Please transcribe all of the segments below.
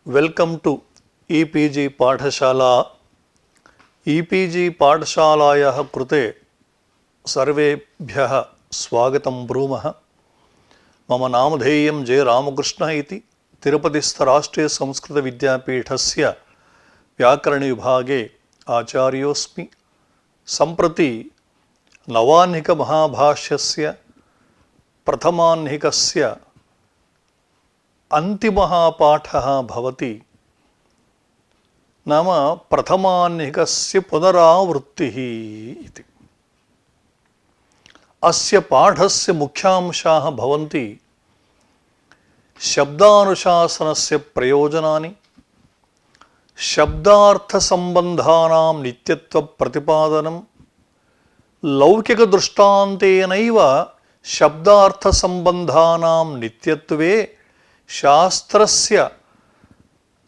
Welcome to e-PG पाठशाला। E-PG पाठशालायाः कृते सर्वेभ्यः स्वागतं ब्रूमः। मम नामधेयं जे रामकृष्णः इति तिरुपतिस्थ राष्ट्रीय संस्कृत विद्यापीठस्य व्याकरणविभागे आचार्योऽस्मि। सम्प्रति नवाह्निक महाभाष्यस्य प्रथमाह्निकस्य अन्तिमः पाठः भवति। नाम प्रथमाह्निकस्य पुनरावृत्तिः इति। अस्य पाठस्य मुख्यांशाः भवन्ति शब्दानुशासनस्य प्रयोजनानि, शब्दार्थसम्बन्धानां नित्यत्वप्रतिपादनं, लौकिकदृष्टान्तेनैव शब्दार्थसम्बन्धानां नित्यत्वे शास्त्रस्य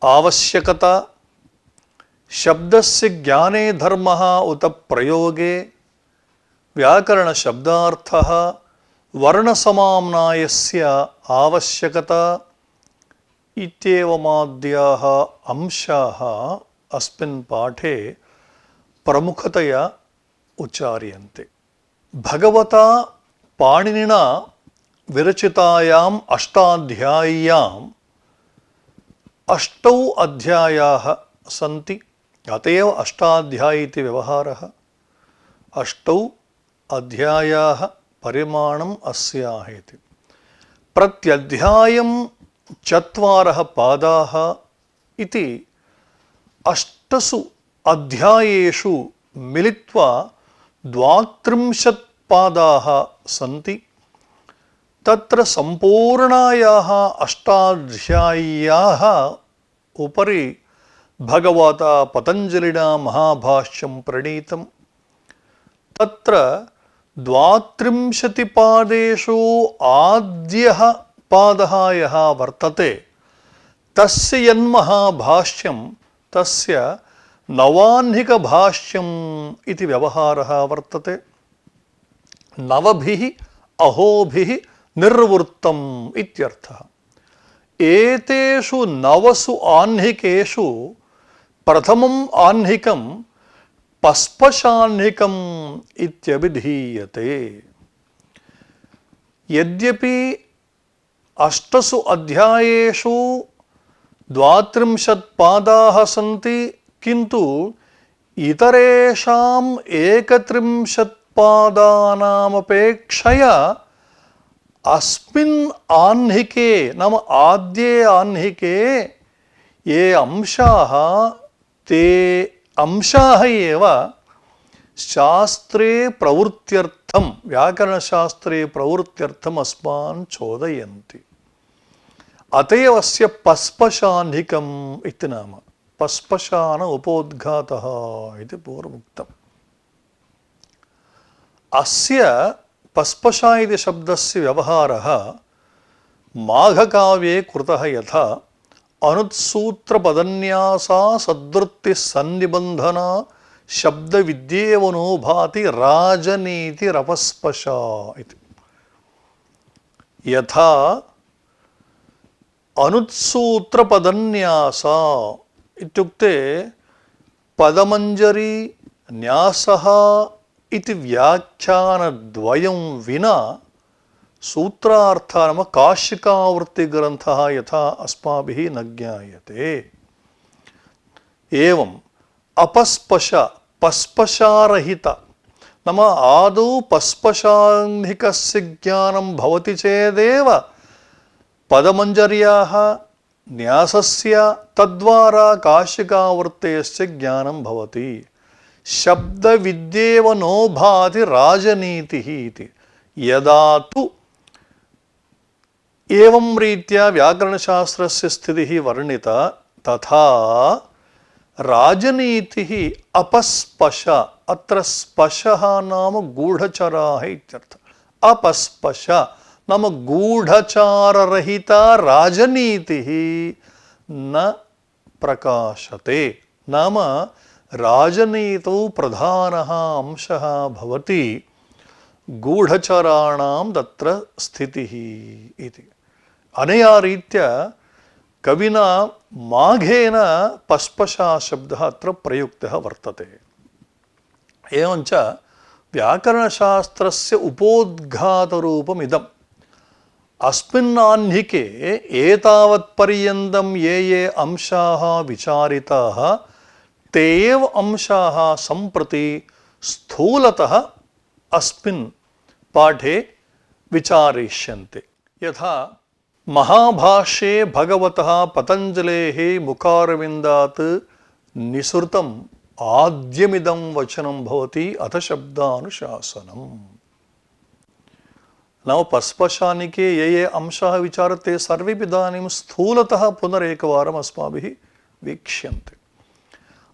आवश्यकता, शब्दस्य ज्ञाने धर्मः उत प्रयोगे, व्याकरणशब्दार्थः, वर्णसमाम्नायस्य आवश्यकता इत्येवमाद्याः अंशाः अस्मिन् पाठे प्रमुखतया उच्चार्यन्ते। भगवता पाणिनिना विरचितायाम् अष्टाध्याय्याम् अष्टौ अध्यायाः सन्ति। अत एव अष्टाध्यायी इति व्यवहारः। अष्टौ अध्यायाः परिमाणम् अस्याः इति। प्रत्यध्यायं चत्वारः पादाः इति अष्टसु अध्यायेषु मिलित्वा 32 पादाः सन्ति। तत्र सम्पूर्णायाः अष्टाध्याय्याः उपरि भगवता पतञ्जलिना महाभाष्यं प्रणीतं। तत्र 32 पादेषु आद्यः पादः यः वर्तते तस्य यन्महाभाष्यं तस्य नवाह्निकभाष्यम् इति व्यवहारः वर्तते। नवभिः अहोभिः निर्वृत्तम् इत्यर्थः। एतेषु नवसु आह्निकेषु प्रथमम् आह्निकं पस्पशाह्निकम् इत्यभिधीयते। यद्यपि अष्टसु अध्यायेषु 32 पादाः सन्ति, किन्तु इतरेषाम् 31 पादानामपेक्षया अस्मिन् आह्निके नाम आद्ये आह्निके ये अंशाः ते अंशाः एव शास्त्रे प्रवृत्त्यर्थं व्याकरणशास्त्रे प्रवृत्त्यर्थम् अस्मान् चोदयन्ति। अत एव अस्य पस्पशाह्निकम् इति नाम। पस्पशान उपोद्घातः इति पूर्वमुक्तम्। अस्य पस्पशा इति शब्दस्य व्यवहारः माघकाव्ये कृतः यथा अनुत्सूत्रपदन्यासा सद्वृत्तिसन्निबन्धना शब्दविद्येवनो भाति राजनीतिरपस्पशा इति। यथा अनुत्सूत्रपदन्यासा इत्युक्ते पदमञ्जरी न्यासः इति व्याख्यानद्वयं विना सूत्रार्थः नाम काशिकावृत्तिग्रन्थः यथा अस्माभिः न ज्ञायते। एवं अपस्पश पस्पशारहित नाम आदौ पस्पशाह्निकस्य ज्ञानं भवति चेदेव पदमञ्जर्याः न्यासस्य तद्वारा काशिकावृत्तेश्च ज्ञानं भवति। शब्दविद्येव नो भाति राजनीतिः इति। यदा तु एवं रीत्या व्याकरणशास्त्रस्य स्थितिः वर्णिता तथा राजनीतिः अपस्पश। अत्र स्पशः नाम गूढचराः इत्यर्थः। अपस्पश नाम गूढचाररहिता राजनीतिः न प्रकाशते। नाम राजनीतौ प्रधानः अंशः भवति गूढचराणां तत्र स्थितिः इति। अनया रीत्या कविना माघेन पस्पशा शब्दः अत्र प्रयुक्तः वर्तते। एवञ्च व्याकरणशास्त्रस्य उपोद्घातरूपमिदम्। अस्मिन्नाह्निके एतावत्पर्यन्तं ये अंशाः विचारिताः ते एव अंशाः सम्प्रति स्थूलतः अस्मिन् पाठे विचारिष्यन्ते। यथा महाभाष्ये भगवतः पतञ्जलेः मुखारविन्दात् निसृतम् आद्यमिदं वचनं भवति अथ शब्दानुशासनम्। नाम पस्पशानिके ये अंशाः विचारते सर्वेपि इदानीं स्थूलतः पुनरेकवारम् अस्माभिः वीक्ष्यन्ते।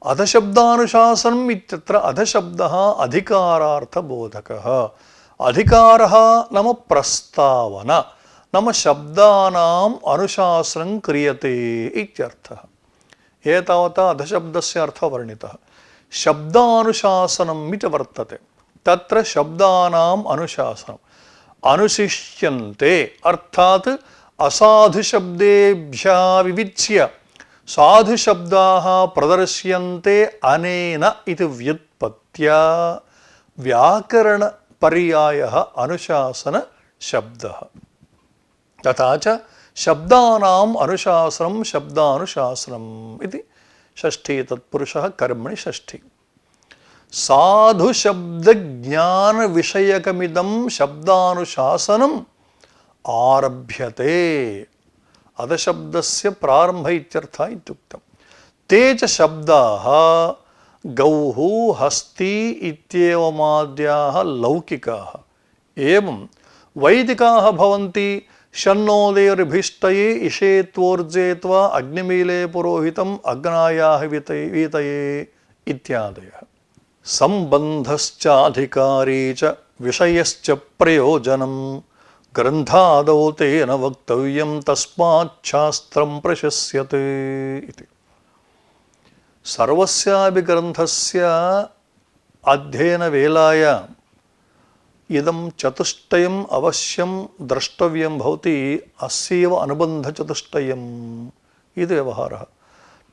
अधशब्दानुशासनम् इत्यत्र अधशब्दः अधिकारार्थबोधकः। अधिकारः नाम प्रस्तावना, नाम शब्दानाम् अनुशासनं क्रियते इत्यर्थः। एतावता अधशब्दस्य अर्थः वर्णितः। शब्दानुशासनम् इति वर्तते। तत्र शब्दानाम् अनुशासनम्। अनुशिष्यन्ते अर्थात् असाधुशब्देभ्यः विविच्य साधुशब्दाः प्रदर्श्यन्ते अनेन इति व्युत्पत्त्या व्याकरणपर्यायः अनुशासनशब्दः। तथा च शब्दानाम् अनुशासनं शब्दानुशासनम् इति षष्ठी तत्पुरुषः कर्मणि षष्ठी। साधुशब्दज्ञानविषयकमिदं शब्दानुशासनम् आरभ्यते। अधशब्दस्य प्रारम्भ इत्यर्थः इत्युक्तम्। ते च शब्दाः गौः हस्ती इत्येवमाद्याः लौकिकाः। एवं वैदिकाः भवन्ति शन्नोदेर्भिष्टये इषेत्वोर्जे त्वा अग्निमीले पुरोहितम् अग्नायाः वीतये इत्यादयः। सम्बन्धश्चाधिकारी च विषयश्च प्रयोजनं ग्रन्थादौ तेन वक्तव्यं तस्माच्छास्त्रं प्रशस्यते इति। सर्वस्यापि ग्रन्थस्य अध्ययनवेलायाम् इदं चतुष्टयम् अवश्यं द्रष्टव्यं भवति। अस्यैव अनुबन्धचतुष्टयम् इति व्यवहारः।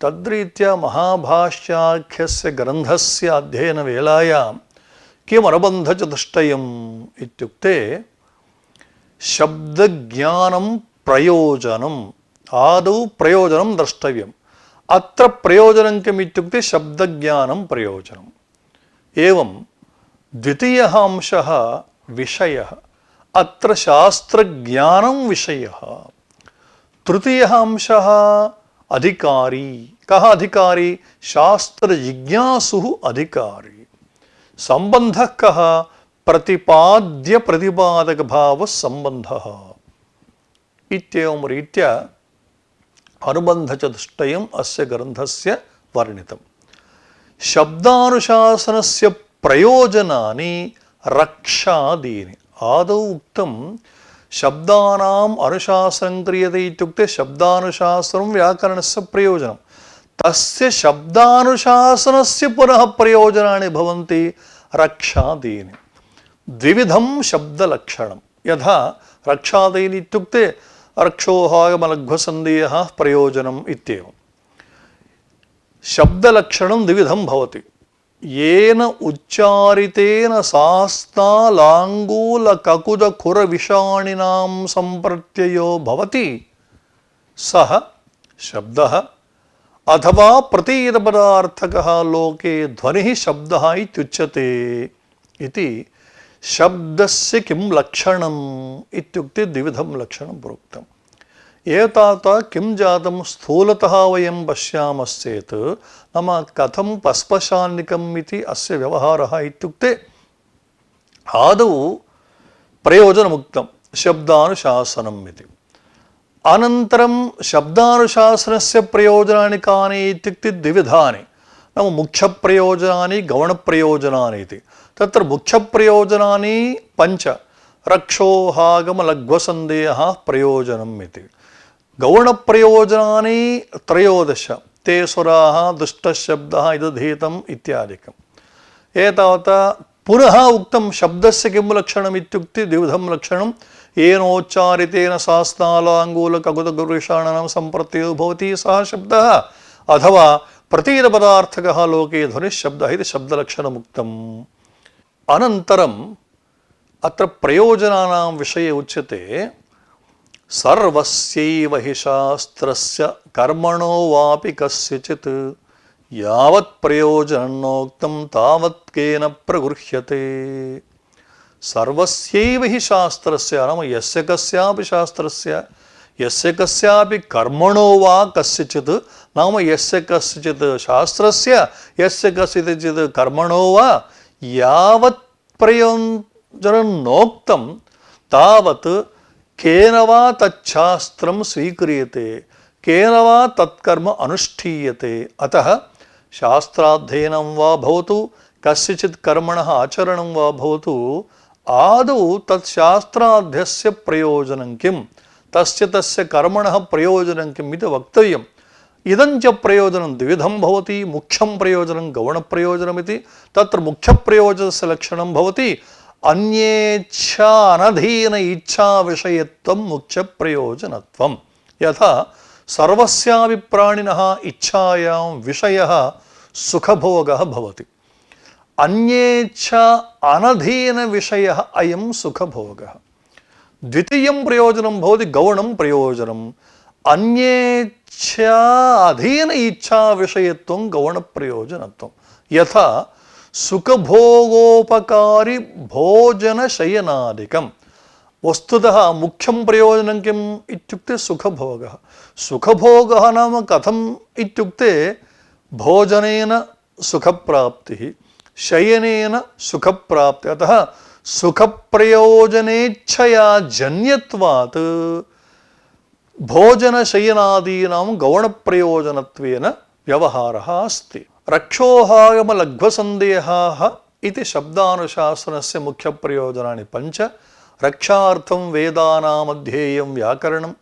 तद्रीत्या महाभाष्याख्यस्य ग्रन्थस्य अध्ययनवेलायां किम् अनुबन्धचतुष्टयम् इत्युक्ते शब्दज्ञानं प्रयोजनम्। आदौ प्रयोजनं द्रष्टव्यम्। अत्र प्रयोजनं किम् इत्युक्ते शब्दज्ञानं प्रयोजनम्। एवं द्वितीयः अंशः विषयः। अत्र शास्त्रज्ञानं विषयः। तृतीयः अंशः अधिकारी। कः अधिकारी? शास्त्रजिज्ञासुः अधिकारी। सम्बन्धः कः? प्रतिपाद्य प्रतिपादक भाव सम्बन्धः। इत्येवं रीत्या अनुबन्धचतुष्टयम् अस्य ग्रन्थस्य वर्णितम्। शब्दानुशासनस्य प्रयोजनानि रक्षादीनि। आदौ उक्तं शब्दानाम् अनुशासनं क्रियते इत्युक्ते शब्दानुशासनं व्याकरणस्य प्रयोजनं। तस्य शब्दानुशासनस्य पुनः प्रयोजनानि भवन्ति रक्षादीनि। द्विविधं शब्दलक्षणं। यथा रक्षादीनि इत्युक्ते रक्षोहागमलघ्वसन्धेयः प्रयोजनम् इत्येवं। शब्दलक्षणं द्विविधं भवति। येन उच्चारितेन सास्तालाङ्गूलककुजखुरविषाणिनां सम्प्रत्ययो भवति सः शब्दः। अथवा प्रतीतपदार्थकः लोके ध्वनिः शब्दः इत्युच्यते इति। शब्दस्य किं लक्षणम् इत्युक्ते द्विविधं लक्षणं प्रोक्तम्। एतावता किं जातं स्थूलतः वयं पश्यामश्चेत् नाम कथं पस्पशान्निकम् इति अस्य व्यवहारः इत्युक्ते आदौ प्रयोजनमुक्तं शब्दानुशासनम् इति। अनन्तरं शब्दानुशासनस्य प्रयोजनानि कानि इत्युक्ते द्विविधानि। नाम मुख्यप्रयोजनानि गौणप्रयोजनानि इति। तत्र मुख्यप्रयोजनानि पञ्च। रक्षोहागमलघ्वसन्धेयः प्रयोजनम् इति। गौणप्रयोजनानि त्रयोदश। ते सुराः दुष्टशब्दः इदधीतम् इत्यादिकम्। एतावता पुनः उक्तं शब्दस्य किं लक्षणम् इत्युक्ते द्विविधं लक्षणं। येनोच्चारितेन सास्नालाङ्गूलकगुदगुरुषाणां सम्प्रत्ययो भवति सः शब्दः अथवा प्रतीतपदार्थकः लोके ध्वनिशब्दः इति शब्दलक्षणमुक्तम्। अनन्तरम् अत्र प्रयोजनानां विषये उच्यते सर्वस्यैव हि शास्त्रस्य कर्मणो वापि कस्यचित् यावत् प्रयोजनं नोक्तं तावत् केन प्रगृह्यते। सर्वस्यैव हि शास्त्रस्य नाम यस्य कस्यापि शास्त्रस्य यस्य कस्यापि कर्मणो वा कस्यचित् नाम यस्य कस्यचित् शास्त्रस्य यस्य कस्यचित् कर्मणो वा यावत् प्रयोजनं नोक्तं तावत् केन वा तच्छास्त्रं स्वीक्रियते केन वा तत्कर्म अनुष्ठीयते। अतः शास्त्राध्ययनं वा भवतु कस्यचित् कर्मणः आचरणं वा भवतु आदौ तत्शास्त्राध्यस्य प्रयोजनं किं तस्य तस्य कर्मणः प्रयोजनं किम् इति वक्तव्यम्। इदञ्च प्रयोजनं द्विविधं भवति मुख्यं प्रयोजनं गौणप्रयोजनमिति। तत्र मुख्यप्रयोजनस्य लक्षणं भवति अन्येच्छा अनधीन इच्छा विषयत्वं मुख्यप्रयोजनत्वं। यथा सर्वस्यापि प्राणिनः इच्छायां विषयः सुखभोगः भवति। अन्येच्छा अनधीन विषयः अयं सुखभोगः। द्वितीयं प्रयोजनं भवति गौणं प्रयोजनम्। अन्येच्छा अधीन इच्छा विषयत्वं गौणप्रयोजनत्वं। यथा सुखभोगोपकारी भोजनशयनादिकं। वस्तुतः मुख्यं प्रयोजनं किम् इत्युक्ते सुखभोगः। सुखभोगः नाम कथम् इत्युक्ते भोजनेन सुखप्राप्तिः शयनेन सुखप्राप्तिः। अतः सुखप्रयोजनेच्छया जन्यत्वात् भोजनशयनादीनां गौणप्रयोजनत्वेन व्यवहारः अस्ति। रक्षोहागमलघ्वसन्देहाः इति शब्दानुशासनस्य मुख्यप्रयोजनानि पञ्च। रक्षार्थं वेदानाम् अध्येयं व्याकरणं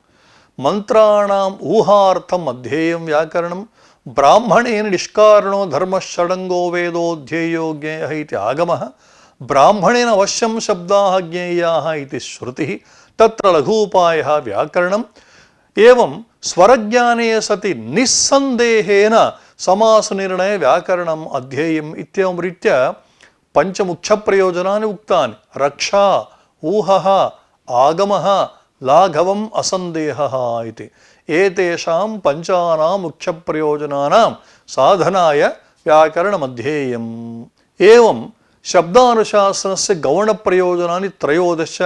मन्त्राणाम् ऊहार्थम् अध्येयं व्याकरणं ब्राह्मणेन निष्कारणो धर्मश्षडङ्गो वेदोऽध्येयो ज्ञेयः इति आगमः ब्राह्मणेन अवश्यं शब्दाः ज्ञेयाः इति श्रुतिः तत्र लघूपायः व्याकरणम्। एवं स्वरज्ञाने सति निस्सन्देहेन समासनिर्णय व्याकरणम् अध्येयम् इत्येवं रीत्या पञ्चमुख्यप्रयोजनानि उक्तानि। रक्षा ऊहः आगमः लाघवम् असन्देहः इति। एतेषां पञ्चानां मुख्यप्रयोजनानां साधनाय व्याकरणमध्येयम्। एवं शब्दानुशासनस्य गौणप्रयोजनानि त्रयोदश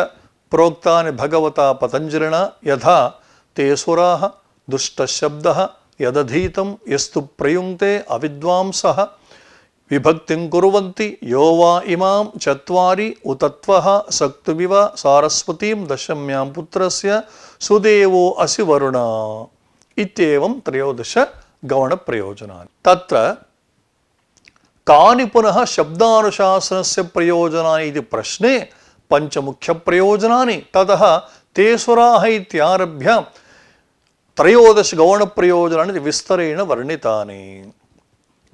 प्रोक्तानि भगवता पतञ्जलिना। यथा ते सुराः दुष्टशब्दः यदधीतं यस्तु प्रयुङ्क्ते अविद्वांसः विभक्तिं कुर्वन्ति यो वा इमां चत्वारि उतत्वः सक्तुमिव सारस्वतीं दशम्यां पुत्रस्य सुदेवो असि वरुण इत्येवं त्रयोदश गौणप्रयोजनानि। तत्र कानि पुनः शब्दानुशासनस्य प्रयोजनानि इति प्रश्ने पञ्चमुख्यप्रयोजनानि ततः ते सुराः इत्यारभ्य त्रयोदश गौणप्रयोजनानि विस्तरेण वर्णितानि।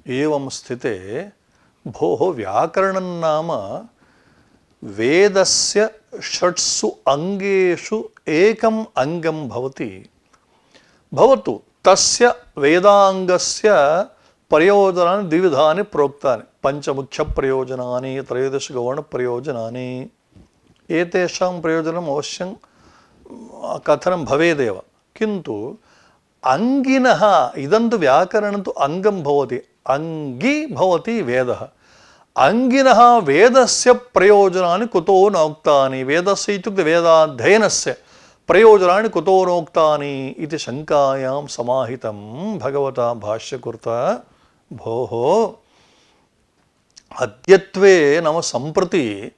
एवं स्थिते भोः व्याकरणं नाम वेदस्य षट्सु अङ्गेषु एकम् अङ्गं भवति। भवतु तस्य वेदाङ्गस्य प्रयोजनानि द्विविधानि प्रोक्तानि पञ्चमुख्यप्रयोजनानि त्रयोदश गौणप्रयोजनानि। एतेषां प्रयोजनम् अवश्यं कथनं भवेदेव किन्तु अङ्गिनः इदं तु व्याकरणं तु अङ्गं भवति अङ्गी भवति वेदः। अङ्गिनः वेदस्य प्रयोजनानि कुतो नोक्तानि वेदस्य इत्युक्ते वेदाध्ययनस्य प्रयोजनानि कुतो नोक्तानि इति शङ्कायां समाहितं भगवता भाष्यकृता। भोः अद्यत्वे नाम सम्प्रति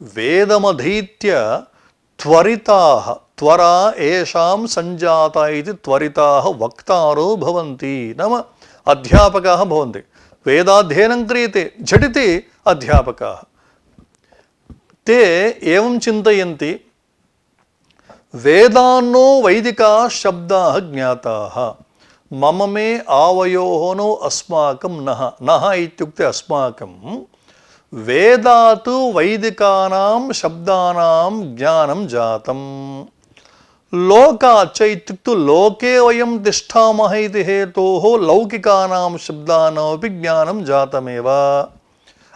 वेदमधीत्य त्वरिताः त्वरा येषां सञ्जाता इति त्वरिताः वक्तारो भवन्ति नाम अध्यापकाः भवन्ति। वेदाध्ययनं क्रियते झटिति अध्यापकाः ते एवं चिन्तयन्ति वेदान्नो वैदिकाः शब्दाः ज्ञाताः मम मे आवयोः नो अस्माकं नः नः इत्युक्ते अस्माकं वेदात् वैदिकानां शब्दानां ज्ञानं जातं लोकाच्च इत्युक्तौ लोके वयं तिष्ठामः इति हेतोः लौकिकानां शब्दानामपि ज्ञानं जातमेव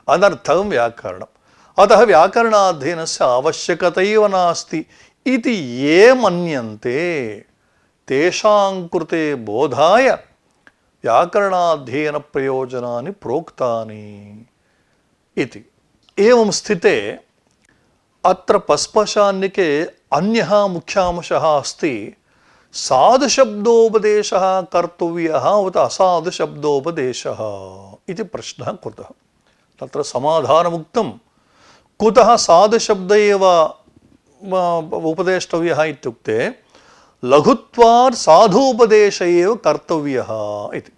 अनर्थं व्याकरणम् अतः व्याकरणाध्ययनस्य आवश्यकता नास्ति इति ये मन्यन्ते तेषां कृते बोधाय व्याकरणाध्ययनप्रयोजनानि प्रोक्तानि इति। एवं स्थिते अत्र पस्पशान्निके अन्यः मुख्यांशः अस्ति साधुशब्दोपदेशः कर्तव्यः उत असाधुशब्दोपदेशः इति प्रश्नः कृतः। तत्र समाधानमुक्तं कुतः साधुशब्द एव उपदेष्टव्यः इत्युक्ते लघुत्वात् साधूपदेश एव कर्तव्यः इति।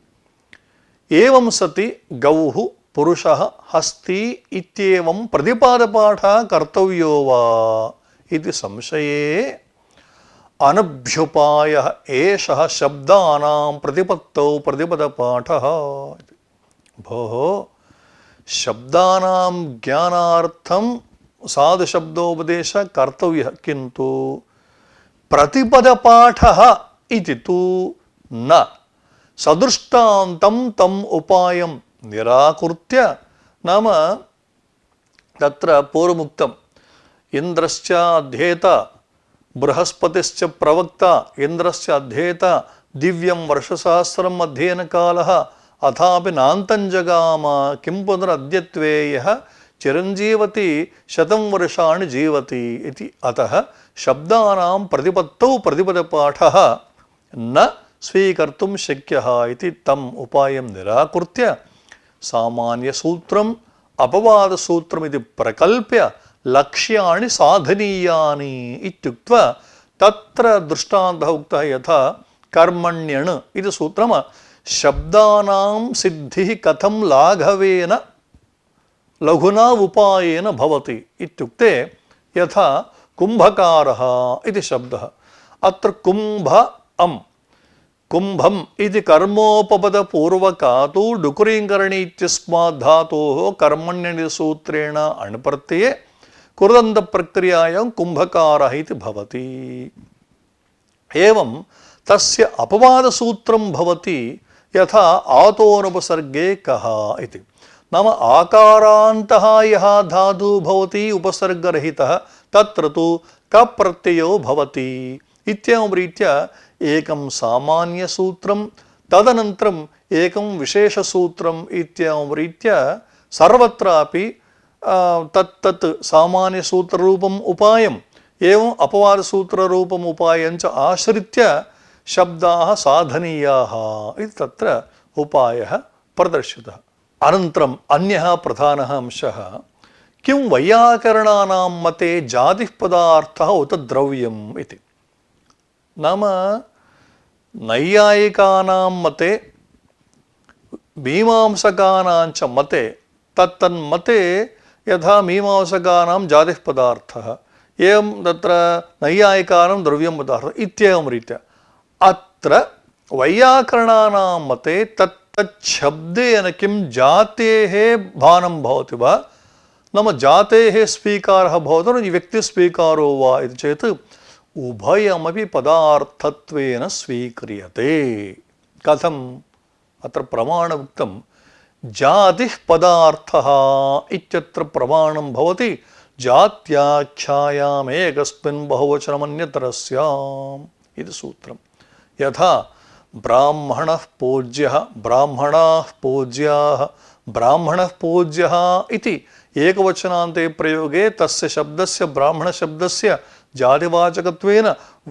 एवं सति गौः पुरुषः हस्ति इत्येवं प्रतिपादपाठः कर्तव्यो वा इति संशये अनभ्युपायः एषः शब्दानां प्रतिपत्तौ प्रतिपदपाठः। भोः शब्दानां ज्ञानार्थं साधुशब्दोपदेशः कर्तव्यः किन्तु प्रतिपदपाठः इति तु न। सदृष्टान्तं तम् उपायं निराकृत्य नाम तत्र पूर्वमुक्तम् इन्द्रश्च अध्येता बृहस्पतिश्च प्रवक्ता इन्द्रश्च अध्येता दिव्यं वर्षसहस्रम् अध्ययनकालः अथापि नान्तं जगाम किं पुनरद्यत्वे यः चिरञ्जीवति शतं वर्षाणि जीवति इति। अतः शब्दानां प्रतिपत्तौ प्रतिपदपाठः न स्वीकर्तुं शक्यः इति तम् उपायं निराकृत्य सामान्यसूत्रम् अपवादसूत्रमिति प्रकल्प्य लक्ष्याणि साधनीयानि इत्युक्त्वा तत्र दृष्टान्तः उक्तः यथा कर्मण्यण् इति सूत्रम् शब्दानां सिद्धिः कथं लाघवेन लघुना उपायेन भवति इत्युक्ते यथा कुम्भकारः इति शब्दः अत्र कुम्भम् इति कर्मोपपदपूर्वकातु डुकुरीकरणी इत्यस्मात् धातोः कर्मण्यनि सूत्रेण अण्प्रत्यये कुर्दन्तप्रक्रियायां कुम्भकारः इति भवति। एवं तस्य अपवादसूत्रं भवति यथा आतोनुपसर्गे कः इति। नाम आकारान्तः यः धातुः भवति उपसर्गरहितः तत्र तु कप्रत्ययो भवति इत्येवं रीत्या एकं सामान्यसूत्रं तदनन्तरम् एकं विशेषसूत्रम् इत्येवं रीत्या सर्वत्रापि तत् सामान्यसूत्ररूपम् उपायम् एवम् अपवादसूत्ररूपम् उपायं च आश्रित्य शब्दाः साधनीयाः इति तत्र उपायः प्रदर्शितः। अनन्तरम् अन्यः प्रधानः अंशः किं वैयाकरणानां मते जातिः पदार्थः उत द्रव्यम् इति। नाम नैयायिकानां मते मीमांसकानां च मते तन्मते यथा मीमांसकानां जातिः पदार्थः एवं तत्र नैयायिकानां द्रव्यं पदार्थः इत्येवं रीत्या अत्र वैयाकरणानां मते तच्छब्देन किं जातेः भानं भवति वा नाम जातेः स्वीकारः भवति न व्यक्तिस्वीकारो वा इति चेत् उभयमपि पदार्थत्वेन स्वीक्रियते। कथम् अत्र प्रमाणमुक्तं जातिः पदार्थः इत्यत्र प्रमाणं भवति जात्याख्यायाम् एकस्मिन् बहुवचनमन्यतरस्याम् इति सूत्रम्। यथा ब्राह्मणः पूज्यः ब्राह्मणाः पूज्याः ब्राह्मणः पूज्यः इति एकवचनान्ते प्रयोगे तस्य शब्दस्य ब्राह्मणशब्दस्य जातिवाचकत्वेन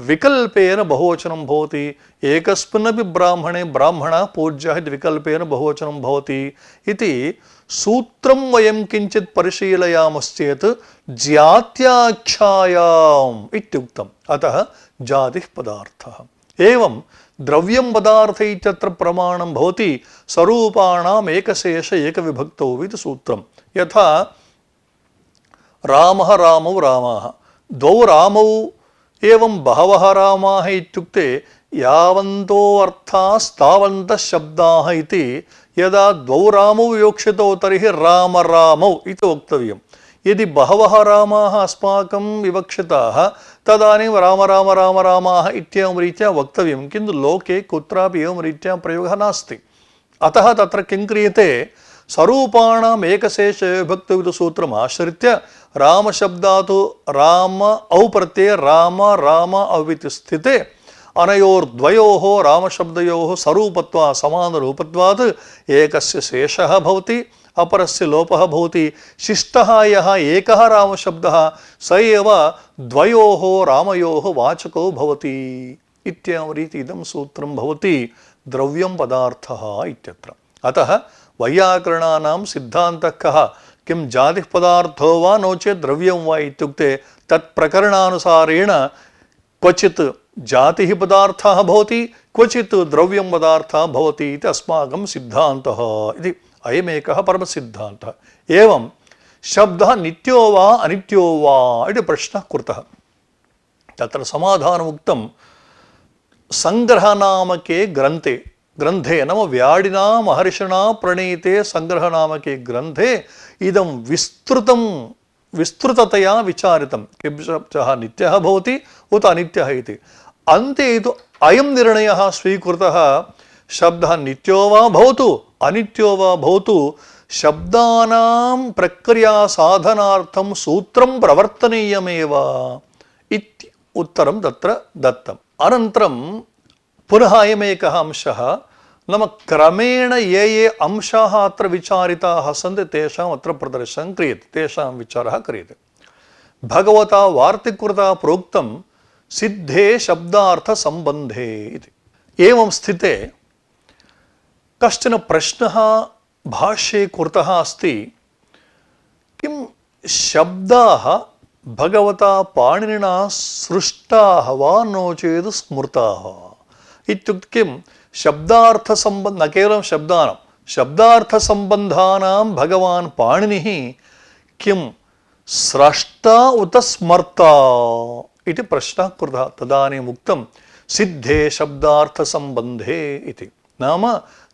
विकल्पेन बहुवचनं भवति। एकस्मिन्नपि ब्राह्मणे ब्राह्मणः पूज्यः इति विकल्पेन बहुवचनं भवति इति सूत्रं वयं किञ्चित् परिशीलयामश्चेत् जात्याख्यायाम् इत्युक्तम्। अतः जातिः पदार्थः। एवं द्रव्यं पदार्थ इत्यत्र प्रमाणं भवति स्वरूपाणाम् एकशेष एकविभक्तौ इति सूत्रं। यथा रामः रामौ रामाः द्वौ रामौ एवं बहवः रामाः इत्युक्ते यावन्तो अर्थास्तावन्तः शब्दाः इति यदा द्वौ रामौ विवक्षितौ तर्हि राम रामौ इति वक्तव्यं। यदि बहवः रामाः अस्माकं विवक्षिताः तदानीं राम राम राम रामाः इत्येवं रीत्या वक्तव्यं, किन्तु लोके कुत्रापि एवं रीत्या प्रयोगः नास्ति। अतः तत्र किं क्रियते, स्वरूपाणाम् एकशेषविभक्तिसूत्रम् आश्रित्य रामशब्दात् राम औ प्रत्यये राम राम अविति स्थिते अनयोर्द्वयोः रामशब्दयोः स्वरूपत्वा समानरूपत्वात् एकस्य शेषः भवति, अपरस्य लोपः भवति। शिष्टः यः एकः रामशब्दः स एव द्वयोः रामयोः वाचको भवति इत्येवं रीति इदं सूत्रं भवति द्रव्यं पदार्थः इत्यत्र। अतः वैयाकरणानां सिद्धान्तः कः, किं जातिः पदार्थो वा नो चेत् द्रव्यं वा इत्युक्ते तत्प्रकरणानुसारेण क्वचित् जातिः पदार्थः भवति, क्वचित् द्रव्यं पदार्थः भवति इति अस्माकं सिद्धान्तः इति अयमेकः परमसिद्धान्तः। एवं शब्दः नित्यो वा अनित्यो वा इति प्रश्नः कृतः। तत्र समाधानमुक्तं सङ्ग्रहनामके ग्रन्थे नाम व्याडिना महर्षिणा प्रणीते सङ्ग्रहनामके ग्रन्थे इदं विस्तृततया विचारितं, किं शब्दः नित्यः भवति उत अनित्यः इति। अन्ते तु अयं निर्णयः स्वीकृतः, शब्दः नित्यो वा भवतु अनित्यो वा भवतु शब्दानां प्रक्रिया साधनार्थं सूत्रं प्रवर्तनीयमेव इति उत्तरं तत्र दत्तम्। अनन्तरं पुनः अयमेकः अंशः, नाम क्रमेण ये अंशाः अत्र विचारिताः सन्ति तेषाम् अत्र प्रदर्शनं क्रियते, तेषां विचारः क्रियते। भगवता वार्तिकृता प्रोक्तं सिद्धे शब्दार्थसम्बन्धे इति। एवं स्थिते कश्चन प्रश्नः भाष्ये कृतः अस्ति, किं शब्दाः भगवता पाणिनिना सृष्टाः वा नो चेत् स्मृताः इत्युक्ते किं शब्दार्थसम्बन्ध, न केवलं शब्दानां शब्दार्थसम्बन्धानां भगवान् पाणिनिः किं स्रष्टा उत स्मर्ता इति प्रश्नः कृतः। तदानीम् उक्तं सिद्धे शब्दार्थसम्बन्धे इति। नाम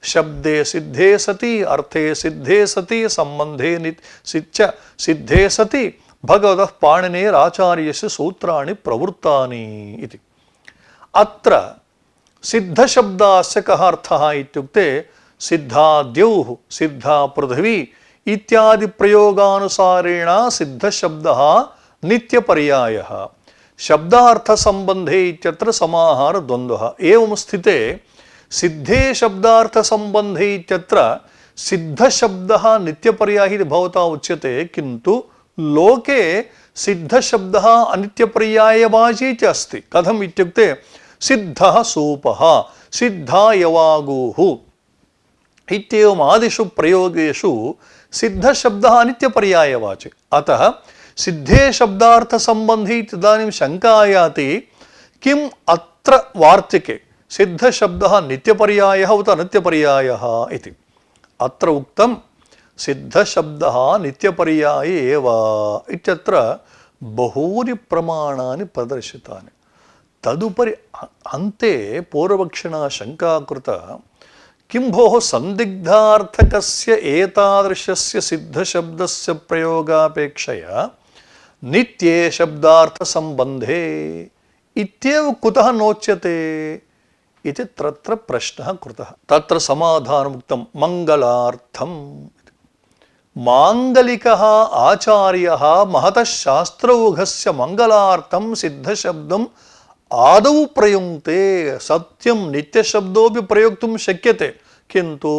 शब्दे सिद्धे सति, अर्थे सिद्धे सति, सम्बन्धे सिद्धे सति भगवतः पाणिनेराचार्यस्य सूत्राणि प्रवृत्तानि इति। अत्र सिद्धशब्दस्य कः अर्थः इत्युक्ते सिद्धाद्यौः, सिद्धा पृथिवी इत्यादि प्रयोगानुसारेण सिद्धशब्दः नित्यपर्यायः। शब्दार्थसम्बन्धे इत्यत्र समाहारद्वन्द्वः। एवं स्थिते सिद्धे शब्दार्थसम्बन्धे इत्यत्र सिद्धशब्दः नित्यपर्यायः इति भवता उच्यते, किन्तु लोके सिद्धशब्दः अनित्यपर्यायवाची च अस्ति। कथम् इत्युक्ते सिद्धः सूपः, सिद्धा यवागुः इत्येवम् आदिषु प्रयोगेषु सिद्धशब्दः अनित्यपर्यायवाची। अतः सिद्धे शब्दार्थसम्बन्धी तदानीं शङ्का आयाति, किम् अत्र वार्तिके सिद्धशब्दः नित्यपर्यायः उत अनित्यपर्यायः इति। अत्र उक्तं सिद्धशब्दः नित्यपर्याय एव इत्यत्र बहूनि प्रमाणानि प्रदर्शितानि। तदुपरि अन्ते पूर्वपक्षिणा शङ्का कृता, किं भोः सन्दिग्धार्थकस्य एतादृशस्य सिद्धशब्दस्य प्रयोगापेक्षया नित्ये शब्दार्थसम्बन्धे इत्येव कुतः नोच्यते इति तत्र प्रश्नः कृतः। तत्र समाधानमुक्तं मङ्गलार्थम्। माङ्गलिकः आचार्यः महतः शास्त्रौघस्य मङ्गलार्थं सिद्धशब्दम् आदौ प्रयुङ्क्ते। सत्यं नित्यशब्दोऽपि प्रयोक्तुं शक्यते, किन्तु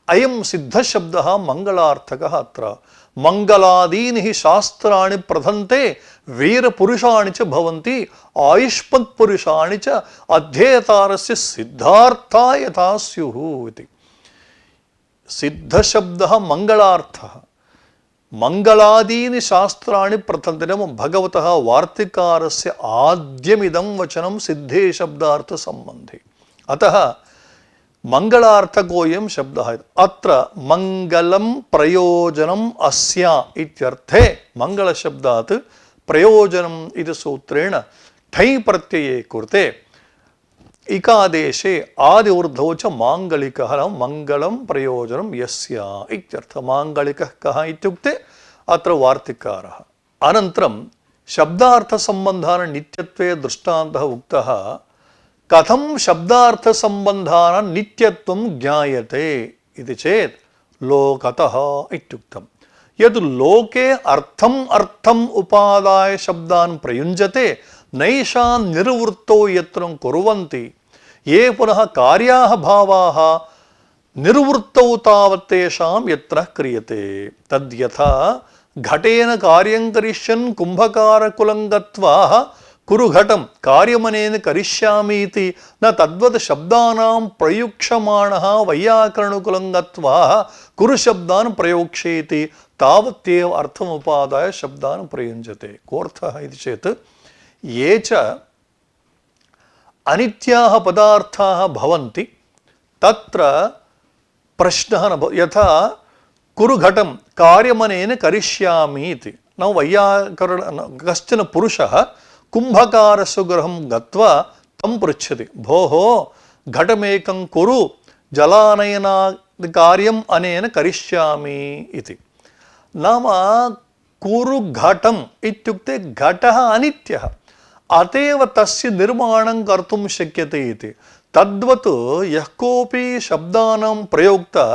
अयं सिद्धशब्दः मङ्गलार्थकः। अत्र मङ्गलादीनि हि शास्त्राणि प्रथन्ते वीरपुरुषाणि च भवन्ति, आयुष्मत्पुरुषाणि च अध्येतारस्य सिद्धार्था यथा स्युः इति। सिद्धशब्दः मङ्गलार्थः। मङ्गलादीनि शास्त्राणि प्रथन्ते, नाम भगवतः वार्तिकारस्य आद्यमिदं वचनं सिद्धे शब्दार्थसम्बन्धे। अतः मङ्गलार्थकोऽयं शब्दः। अत्र मङ्गलं प्रयोजनम् अस्य इत्यर्थे मङ्गलशब्दात् प्रयोजनम् इति सूत्रेण ठै प्रत्यये कृते इकादेशे आदि ऊर्ध्वौ च माङ्गलिकः मङ्गलं प्रयोजनं यस्य इत्यर्थः। माङ्गलिकः कः इत्युक्ते अत्र वार्तिकारः। अनन्तरं शब्दार्थसम्बन्धानां नित्यत्वे दृष्टान्तः उक्तः। कथं शब्दार्थसम्बन्धानां नित्यत्वं ज्ञायते इति चेत् लोकतः इत्युक्तम्। यद् लोके अर्थम् उपादाय शब्दान् प्रयुञ्जते नैषां निर्वृत्तौ यत्नं कुर्वन्ति ये पुनः कार्याः भावाः निर्वृत्तौ तावत् तेषां यत्नः क्रियते। तद्यथा घटेन कार्यं करिष्यन् कुम्भकारकुलं गत्वा कुरु घटं कार्यमनेन करिष्यामि इति न तद्वत् शब्दानां प्रयुक्ष्यमाणः वैयाकरणकुलं गत्वा कुरु शब्दान् प्रयोक्ष्येति तावत्येव अर्थमुपादाय शब्दान् प्रयुञ्जते। कोऽर्थः इति चेत् ये च अनित्याः पदार्थाः भवन्ति तत्र प्रश्नः न भवति। यथा कुरु घटं कार्यमनेन करिष्यामि इति न वैयाकरण कश्चन पुरुषः कुम्भकारस्य गृहं गत्वा तं पृच्छति, भोः घटमेकं कुरु जलानयनादिकार्यम् अनेन करिष्यामि इति। नाम कुरु घटम् इत्युक्ते घटः अनित्यः, अतएव तस्य निर्माणं कर्तुं शक्यते इति। तद्वत् यः कोऽपि शब्दानां प्रयोक्ता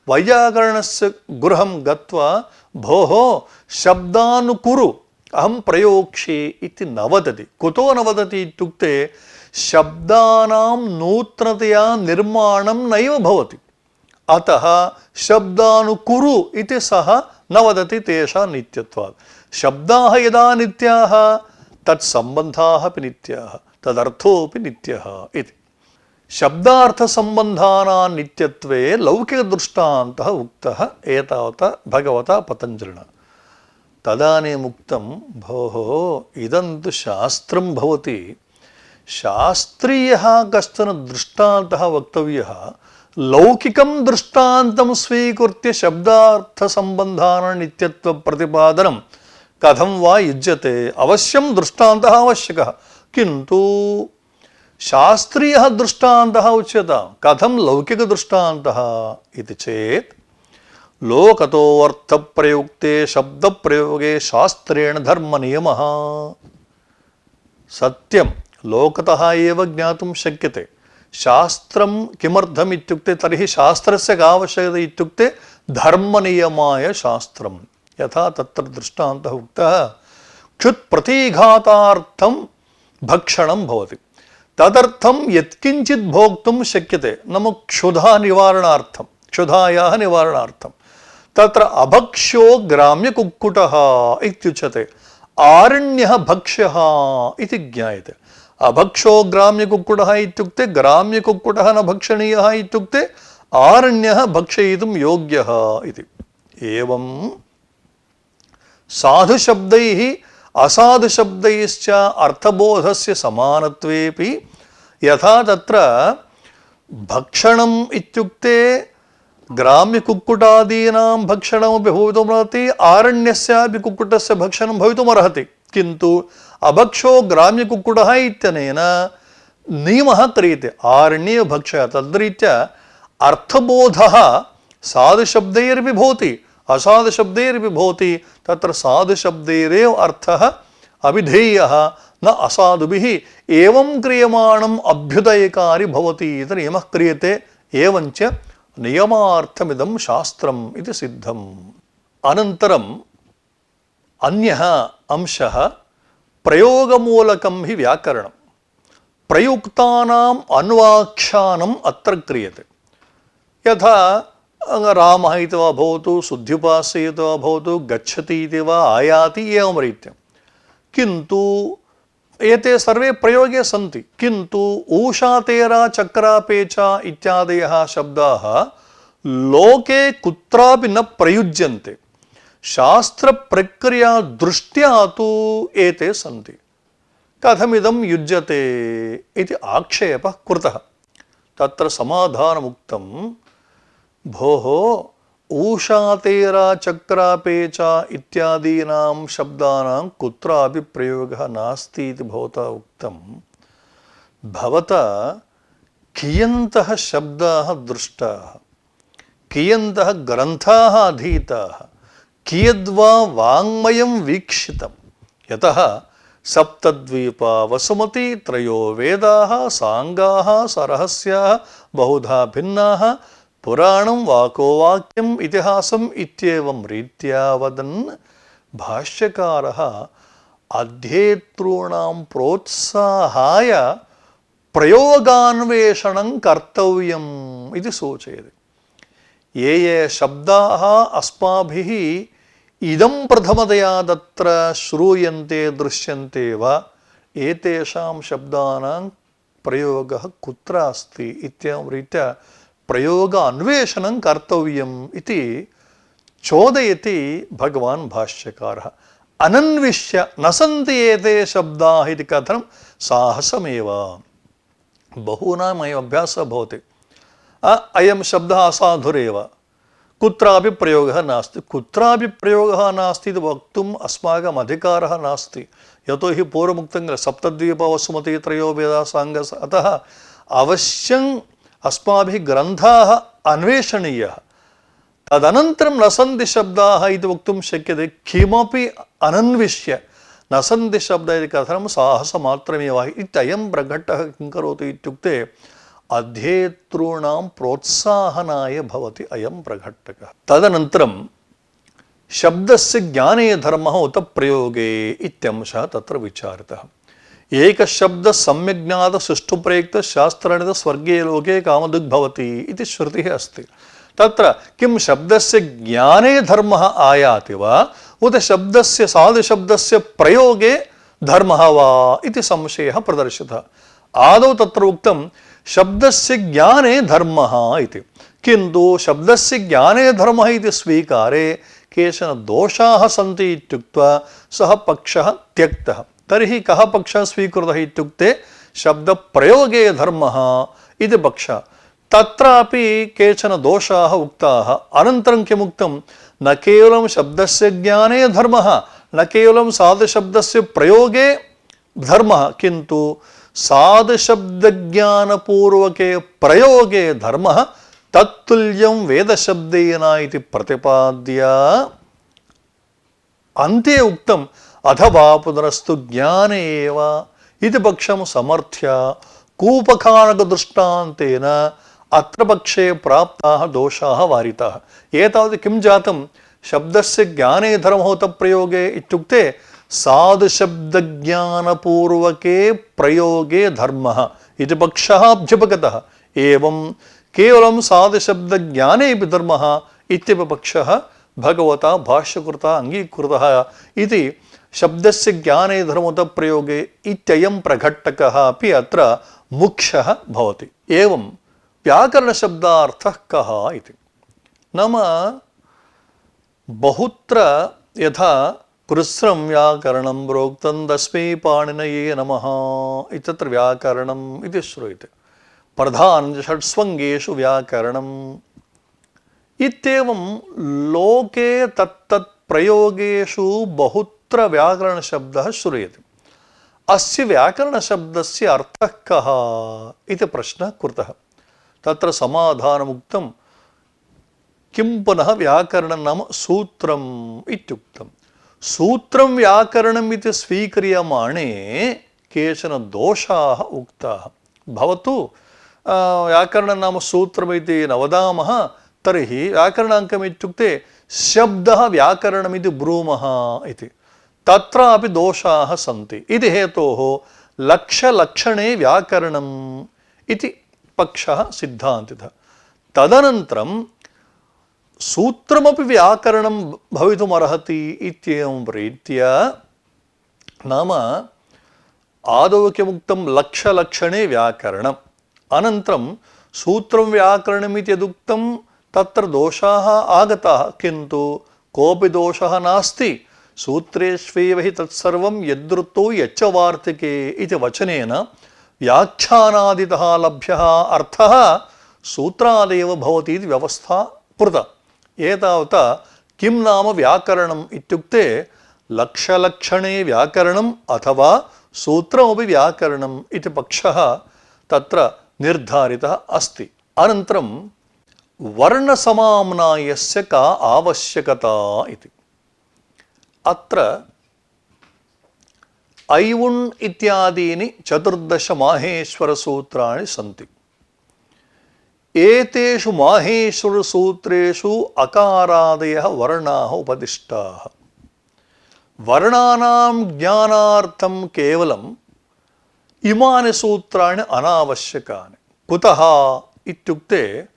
वैयाकरणस्य गृहं गत्वा भोः शब्दान् कुरु अहं प्रयोक्ष्ये इति न वदति। कुतो न वदति इत्युक्ते शब्दानां नूतनतया निर्माणं नैव भवति, अतः शब्दान् कुरु इति सः न वदति तेषां नित्यत्वात्। शब्दाः यदा नित्याः तत्सम्बन्धाः अपि नित्याः, तदर्थोऽपि नित्यः इति। शब्दार्थसम्बन्धानां नित्यत्वे लौकिकदृष्टान्तः उक्तः एतावता भगवता पतञ्जलिना। तदानीमुक्तं भोः इदं तु शास्त्रं भवति, शास्त्रीयः कश्चन दृष्टान्तः वक्तव्यः, लौकिकं दृष्टान्तं स्वीकृत्य शब्दार्थसम्बन्धानां नित्यत्वप्रतिपादनं कथं वा युज्यते। अवश्यं दृष्टान्तः आवश्यकः, किन्तु शास्त्रीयः दृष्टान्तः उच्यतां। कथं लौकिकदृष्टान्तः इति चेत् लोकतो अर्थप्रयुक्ते शब्दप्रयोगे शास्त्रेण धर्मनियमः। सत्यं लोकतः एव ज्ञातुं शक्यते। शास्त्रं किमर्थम् इत्युक्ते तर्हि शास्त्रस्य का आवश्यकता इत्युक्ते धर्मनियमाय शास्त्रं। यथा तत्र दृष्टान्तः उक्तः, क्षुत्प्रतिघातार्थं भक्षणं भवति, तदर्थं यत्किञ्चित् भोक्तुं शक्यते, नाम क्षुधा निवारणार्थं, क्षुधायाः निवारणार्थं। तत्र अभक्ष्यो ग्राम्यकुक्कुटः इत्युच्यते, आरण्यः भक्ष्यः इति ज्ञायते। अभक्षो ग्राम्यकुक्कुटः इत्युक्ते ग्राम्यकुक्कुटः न भक्षणीयः इत्युक्ते आरण्यः भक्षयितुं योग्यः इति। एवं साधुशब्दैः असाधुशब्दैश्च अर्थबोधस्य समानत्वेपि यथा तत्र भक्षणम् इत्युक्ते ग्राम्यकुक्कुटादीनां भक्षणमपि भवितुमर्हति, आरण्यस्यापि कुक्कुटस्य भक्षणं भवितुमर्हति, किन्तु अभक्षो ग्राम्यकुक्कुटः इत्यनेन नियमः क्रियते आरण्ये भक्षः। तद्रीत्या अर्थबोधः साधुशब्दैरपि भवति असाधुशब्दैरपि भवति। तत्र साधुशब्दैरेव अर्थः अभिधेयः न असाधुभिः। एवं क्रियमाणम् अभ्युदयकारी भवति इति नियमः क्रियते। एवञ्च नियमार्थमिदं शास्त्रम् इति सिद्धम्। अनन्तरम् अन्यः अंशः प्रयोगमूलकं हि व्याकरणं। प्रयुक्तानाम् अन्वाख्यानम् अत्र क्रियते। यथा रामः इति वा भवतु, शुद्ध्युपास्य इति वा भवतु, गच्छति इति वा, आयाति, एवं रीत्या। किन्तु एते सर्वे प्रयोगे सन्ति, किन्तु ऊषा तेरा चक्रापेच इत्यादयः शब्दाः लोके कुत्रापि न प्रयुज्यन्ते। शास्त्रप्रक्रिया दृष्ट्या तु एते सन्ति। कथमिदं युज्यते इति आक्षेपः कृतः। तत्र समाधानमुक्तं, भोः ऊषा तेरा चक्रापेच इत्यादीनां शब्दानां कुत्रापि प्रयोगः नास्ति इति भवता उक्तं। भवता कियन्तः शब्दाः दृष्टाः, कियन्तः ग्रन्थाः अधीताः, कियद्वा वाङ्मयं वीक्षितं, यतः सप्तद्वीपा वसुमती त्रयो वेदाः साङ्गाः सरहस्याः बहुधा भिन्नाः पुराणं वाको वाक्यम् इतिहासम् इत्येवं रीत्या वदन् भाष्यकारः अध्येतॄणां प्रोत्साहाय प्रयोगान्वेषणं कर्तव्यम् इति सूचयति। ये ये शब्दाः अस्माभिः इदं प्रथमतया तत्र श्रूयन्ते दृश्यन्ते वा एतेषां शब्दानां प्रयोगः कुत्र अस्ति इत्येवं रीत्या प्रयोग अन्वेषणं कर्तव्यम् इति चोदयति भगवान् भाष्यकारः। अनन्विष्य न सन्ति एते शब्दाः इति कथनं साहसमेव। बहूनाम् अयम् अभ्यासः भवति। अयं शब्दः असाधुरेव, कुत्रापि प्रयोगः नास्ति। कुत्रापि प्रयोगः नास्ति इति वक्तुम् अस्माकम् अधिकारः नास्ति। यतोहि पूर्वमुक्तं किल सप्तद्वीपा वसुमती त्रयो वेदाः साङ्गः। अतः अवश्यं अस्माभिः ग्रन्थाः अन्वेषणीयः। तदनन्तरं न सन्ति शब्दाः इति वक्तुं शक्यते। किमपि अनन्विष्य न सन्ति शब्दः इति कथनं साहसमात्रमेव इत्ययं प्रघट्टः किं करोति इत्युक्ते अध्येतॄणां प्रोत्साहनाय भवति अयं प्रघट्टकः। तदनन्तरं शब्दस्य ज्ञाने धर्मः उत प्रयोगे इत्यंशः तत्र विचारितः। एकशब्दः सम्यक् ज्ञातः सुष्ठुप्रयुक्तः शास्त्राणि स्वर्गे लोके कामधुग् भवति इति श्रुतिः अस्ति। तत्र किं शब्दस्य ज्ञाने धर्मः आयाति वा उत शब्दस्य साधुशब्दस्य प्रयोगे धर्मः वा इति संशयः प्रदर्शितः। आदौ तत्र उक्तं शब्दस्य ज्ञाने धर्मः इति, किन्तु शब्दस्य ज्ञाने धर्मः इति स्वीकारे केचन दोषाः सन्ति इत्युक्त्वा सः पक्षः त्यक्तः। तर्हि कः पक्षः स्वीकृतः इत्युक्ते शब्दप्रयोगे धर्मः इति पक्षः। तत्रापि केचन दोषाः उक्ताः। अनन्तरं किमुक्तं न केवलं शब्दस्य ज्ञाने धर्मः, न केवलं साधुशब्दस्य प्रयोगे धर्मः, किन्तु साधुशब्दज्ञानपूर्वके प्रयोगे धर्मः तत्तुल्यं वेदशब्देन इति प्रतिपाद्य अन्ते उक्तम् अथवा पुनरस्तु ज्ञाने एव इति पक्षं समर्थ्य कूपखानकदृष्टान्तेन अत्र पक्षे प्राप्ताः दोषाः वारिताः। एतावत् किं जातं शब्दस्य ज्ञाने धर्मोत प्रयोगे इत्युक्ते साधुशब्दज्ञानपूर्वके प्रयोगे धर्मः इति पक्षः अभ्युपगतः। एवं केवलं साधुशब्दज्ञानेऽपि धर्मः इत्यपि पक्षः भगवता भाष्यकृता अङ्गीकृतः इति शब्दस्य ज्ञाने धर्मोत प्रयोगे इत्ययं प्रघट्टकः अपि अत्र मुख्यः भवति। एवं व्याकरणशब्दार्थः कः इति नाम बहुत्र यथा कृस्रं व्याकरणं प्रोक्तं तस्मै पाणिनये नमः इत्यत्र व्याकरणम् इति श्रूयते। प्रधानं षट्स्वङ्गेषु व्याकरणम् इत्येवं लोके तत्तत् प्रयोगेषु बहुत्र व्याकरणशब्दः श्रूयते। अस्य व्याकरणशब्दस्य अर्थः कः इति प्रश्नः कृतः। तत्र समाधानमुक्तं किं पुनः व्याकरणं नाम सूत्रम् इत्युक्तं। सूत्रं व्याकरणम् इति स्वीक्रियमाणे केचन दोषाः उक्ताः। भवतु व्याकरणं नाम सूत्रमिति न वदामः, तर्हि व्याकरणाङ्कम् इत्युक्ते शब्दः व्याकरणमिति ब्रूमः इति। तत्रापि दोषाः सन्ति इति हेतोः लक्ष्यलक्षणे व्याकरणम् इति पक्षः सिद्धान्तितः। तदनन्तरं सूत्रमपि व्याकरणं भवितुमर्हति इत्येवं रीत्या नाम आदौ किमुक्तं लक्ष्यलक्षणे व्याकरणम्, अनन्तरं सूत्रं व्याकरणमिति यदुक्तं तत्र दोषाः आगताः, किन्तु कोऽपि दोषः नास्ति। सूत्रेष्वेव हि तत्सर्वं यद्वृत्तो यच्च वार्तिके इति वचनेन व्याख्यानादितः लभ्यः अर्थः सूत्रादेव भवति इति व्यवस्था कृता। एतावता किं नाम व्याकरणम् इत्युक्ते लक्ष्यलक्षणे व्याकरणम् अथवा सूत्रमपि व्याकरणम् इति पक्षः तत्र निर्धारितः अस्ति। अनन्तरं वर्णसमाम्नायस्य का आवश्यकता इति। अत्र ऐवुण् इत्यादीनि 14 माहेश्वरसूत्राणि सन्ति। एतेषु माहेश्वरसूत्रेषु अकारादयः वर्णाः उपदिष्टाः। वर्णानां ज्ञानार्थं केवलम् इमानि सूत्राणि अनावश्यकानि। कुतः इत्युक्ते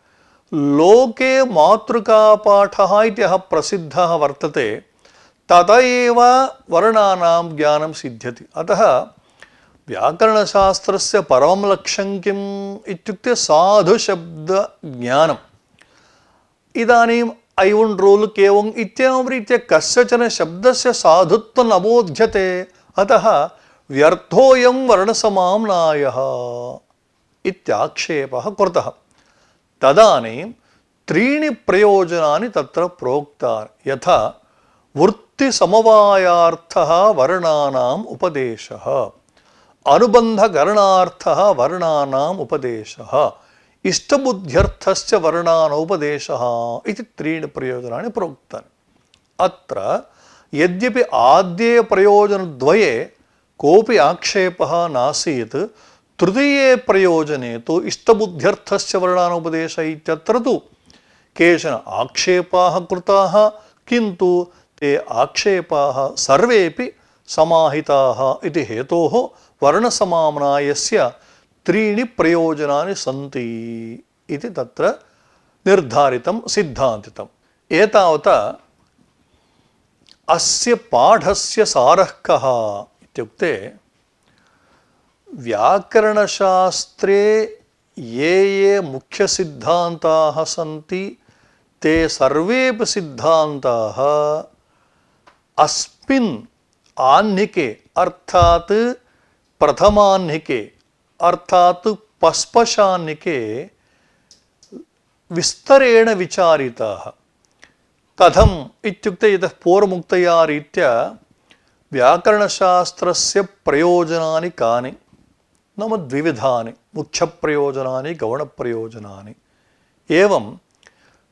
लोके मातृकापाठः इति यः प्रसिद्धः वर्तते तदा एव वर्णानां ज्ञानं सिद्ध्यति। अतः व्याकरणशास्त्रस्य परमं लक्ष्यं किम् इत्युक्ते साधुशब्दज्ञानम्। इदानीम् ऐवुण् रूल् केवुङ् इत्येवं रीत्या कस्यचन शब्दस्य साधुत्वं न बोध्यते। अतः व्यर्थोऽयं वर्णसमाम्नायः इत्याक्षेपः कृतः। तदानीं त्रीणि प्रयोजनानि तत्र प्रोक्तानि। यथा वृत्तिसमवायार्थः वर्णानाम् उपदेशः, अनुबन्धकरणार्थः वर्णानाम् उपदेशः, इष्टबुद्ध्यर्थस्य वर्णानोपदेशः इति त्रीणि प्रयोजनानि प्रोक्तानि। अत्र यद्यपि आद्ये प्रयोजनद्वये कोऽपि आक्षेपः नासीत्, तृतीये प्रयोजने तु इष्टबुद्ध्यर्थस्य वर्णानोपदेशः इत्यत्र तु केचन आक्षेपाः कृताः, किन्तु ते आक्षेपाः सर्वेपि समाहिताः इति हेतोः वर्णसमाम्नायस्य त्रीणि प्रयोजनानि सन्ति इति तत्र निर्धारितं सिद्धान्तितम्। एतावता अस्य पाठस्य सारः कः इत्युक्ते व्याकरणशास्त्रे ये ये मुख्यसिद्धान्ताः सन्ति ते सर्वेपि सिद्धान्ताः अस्मिन् आह्निके अर्थात् प्रथमाह्निके अर्थात् पस्पशाह्निके विस्तरेण विचारिताः। कथम् इत्युक्ते इतः पूर्वमुक्तया रीत्या व्याकरणशास्त्रस्य प्रयोजनानि कानि नाम द्विविधानि, मुख्यप्रयोजनानि गौणप्रयोजनानि। एवं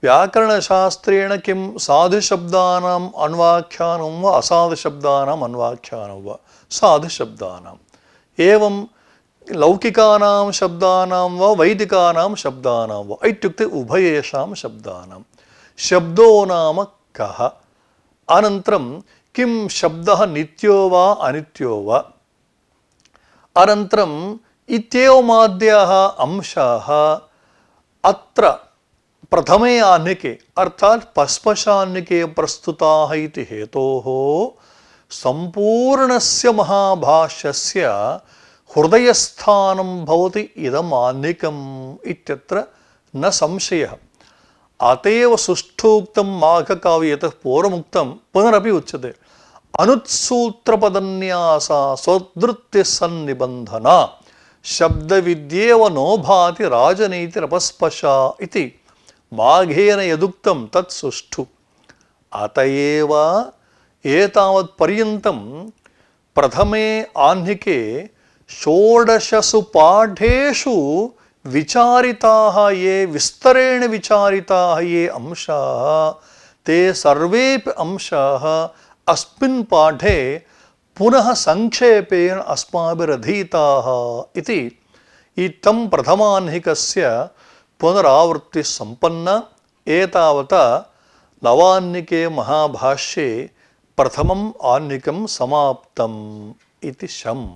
व्याकरणशास्त्रेण किं साधुशब्दानाम् अन्वाख्यानं वा असाधुशब्दानाम् अन्वाख्यानं वा साधुशब्दानाम्, एवं लौकिकानां शब्दानां वा वैदिकानां शब्दानां वा इत्युक्ते उभयेषां शब्दानां। शब्दो नाम कः, अनन्तरं किं शब्दः नित्यो वा अनित्यो वा, अनन्तरम् इत्येवमाद्याः अंशाः अत्र प्रथमे आह्निके अर्थात् पस्पशाह्निके प्रस्तुताः इति हेतोः सम्पूर्णस्य महाभाष्यस्य हृदयस्थानं भवति इदम् आह्निकम् इत्यत्र न संशयः। अतएव सुष्ठूक्तं माघकाव्ये यतः पूर्वमुक्तं पुनरपि उच्यते। अनुत्सूत्रपदन्यासा स्वदृत्तिसन्निबन्धना शब्दविद्येव नो भाति राजनीतिरपस्पशा इति माघेन यदुक्तं तत् सुष्ठु। अतएव एतावत्पर्यन्तं प्रथमे आह्निके षोडशसु पाठेषु विचारिताः ये विस्तरेण विचारिताः ये अंशाः ते सर्वेपि अंशाः अस्मिन् पाठे पुनः संक्षेपेण अस्माभिरधीताः इति इत्थं प्रथमाह्निकस्य पुनरावृत्तिः सम्पन्ना। एतावता नवाह्निके महाभाष्ये प्रथमम् आह्निकं समाप्तम् इति शम्।